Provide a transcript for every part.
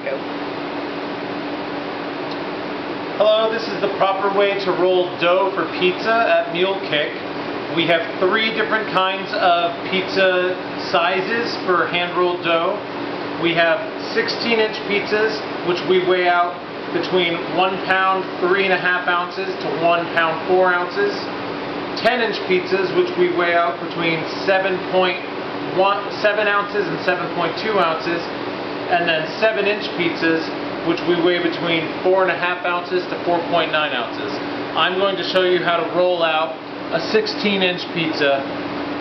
Go. Hello, this is the proper way to roll dough for pizza at Mule Kick. We have 3 different kinds of pizza sizes for hand-rolled dough. We have 16-inch pizzas, which we weigh out between 1 pound 3.5 ounces to 1 pound 4 ounces. 10-inch pizzas, which we weigh out between 7 ounces and 7.2 ounces. And then 7-inch pizzas, which we weigh between 4.5 ounces to 4.9 ounces. I'm going to show you how to roll out a 16-inch pizza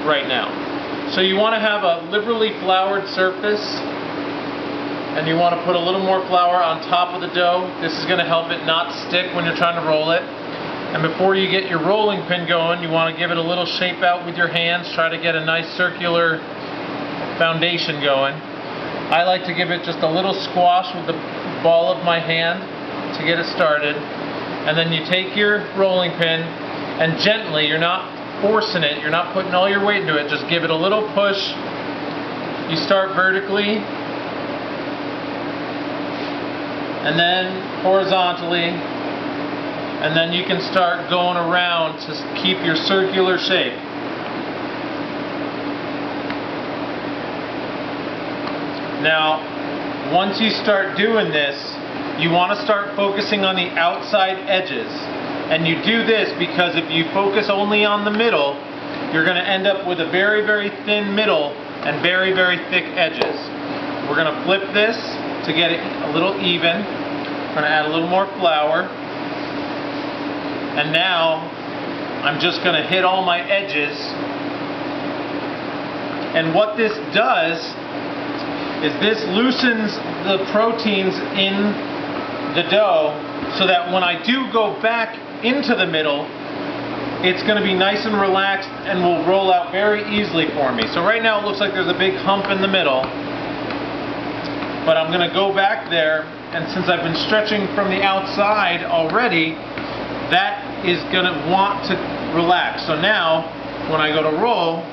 right now. So you want to have a liberally floured surface, and you want to put a little more flour on top of the dough. This is going to help it not stick when you're trying to roll it. And before you get your rolling pin going, you want to give it a little shape out with your hands. Try to get a nice circular foundation going. I like to give it just a little squash with the ball of my hand to get it started. And then you take your rolling pin and gently, you're not forcing it, you're not putting all your weight into it, just give it a little push. You start vertically and then horizontally, and then you can start going around to keep your circular shape. Now, once you start doing this, you want to start focusing on the outside edges. And you do this because if you focus only on the middle, you're going to end up with a very, very thin middle and very, very thick edges. We're going to flip this to get it a little even. We're going to add a little more flour. And now, I'm just going to hit all my edges. And what this does is this loosens the proteins in the dough so that when I do go back into the middle, it's going to be nice and relaxed and will roll out very easily for me. So right now it looks like there's a big hump in the middle, but I'm going to go back there, and since I've been stretching from the outside already, that is going to want to relax. So now when I go to roll,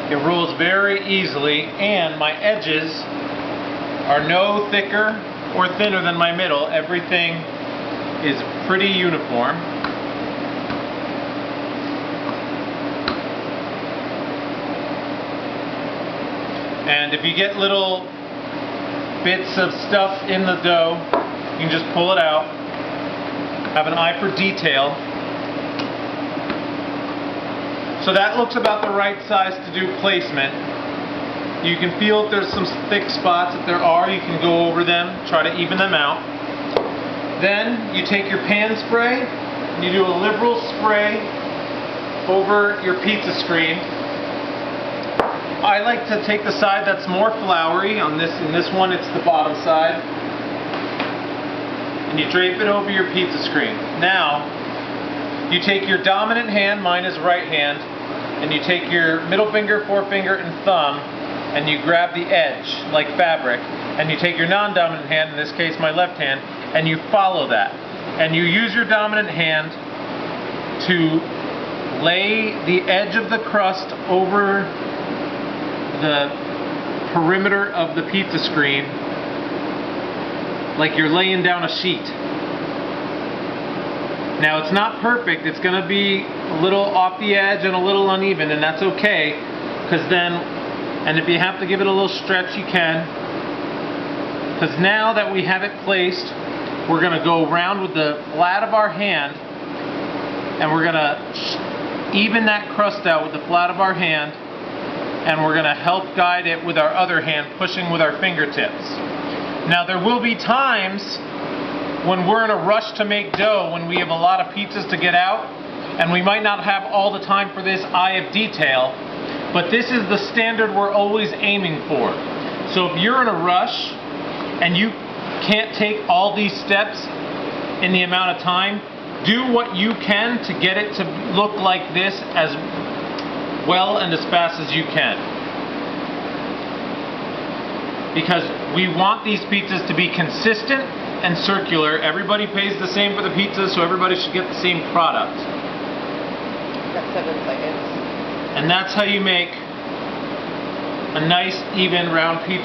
it rolls very easily, and my edges are no thicker or thinner than my middle. Everything is pretty uniform. And if you get little bits of stuff in the dough, you can just pull it out. Have an eye for detail. So that looks about the right size to do placement. You can feel if there's some thick spots. If there are, you can go over them, try to even them out. Then you take your pan spray and you do a liberal spray over your pizza screen. I like to take the side that's more floury. In this one it's the bottom side. And you drape it over your pizza screen. Now, you take your dominant hand, mine is right hand, and you take your middle finger, forefinger, and thumb, and you grab the edge like fabric, and you take your non-dominant hand, in this case my left hand, and you follow that. And you use your dominant hand to lay the edge of the crust over the perimeter of the pizza screen like you're laying down a sheet. Now it's not perfect, it's going to be a little off the edge and a little uneven, and that's okay, because then, and if you have to give it a little stretch, you can, because now that we have it placed, we're going to go around with the flat of our hand, and we're going to even that crust out with the flat of our hand, and we're going to help guide it with our other hand, pushing with our fingertips. Now there will be times when we're in a rush to make dough, when we have a lot of pizzas to get out, and we might not have all the time for this eye of detail, but this is the standard we're always aiming for. So if you're in a rush and you can't take all these steps in the amount of time, do what you can to get it to look like this as well and as fast as you can. Because we want these pizzas to be consistent and circular. Everybody pays the same for the pizza, so everybody should get the same product. Got 7 seconds. And that's how you make a nice, even, round pizza.